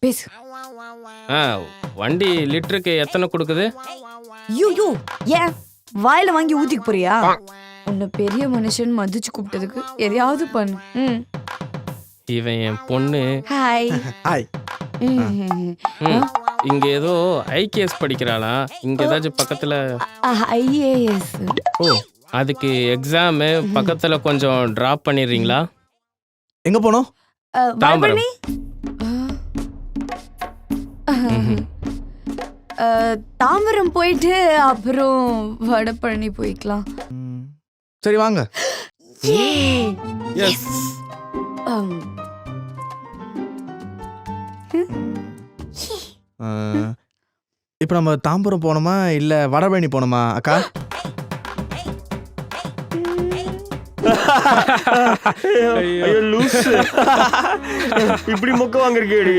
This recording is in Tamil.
பேசு. வண்டி லிட்டருக்கு எத்தனை கொடுக்குது? ஐயோ ஏன் வாயில வாங்கி ஊத்திக்க போறியா? உன்னை பெரிய மனுஷன் மதிச்சு கூப்பிட்டதுக்கு எதையாவது பண்ணு. இவன் என் பொண்ணு. ஹாய். ஹாய். இங்க ஏதோ ஐகேஎஸ் படிக்கிறாளா? இங்க ஏதாச்சும் பக்கத்துல? ஐஏஎஸ். ஓ, அதுக்கு எக்ஸாம் பக்கத்துல கொஞ்சம் டிராப் பண்ணிடுறீங்களா? எங்க போனோம்? தாம்பரம். தாம்பரம் போயிட்டு அப்புறம் வடபழனி போய்க்கலாம். சரி வாங்க. எஸ். இப்போ நம்ம தாம்பரம் போனோமா இல்ல வடபழனி போனோமா அக்கா? ஐயோ லூசு, இப்படி மொக்க வாங்கிருக்கேடி.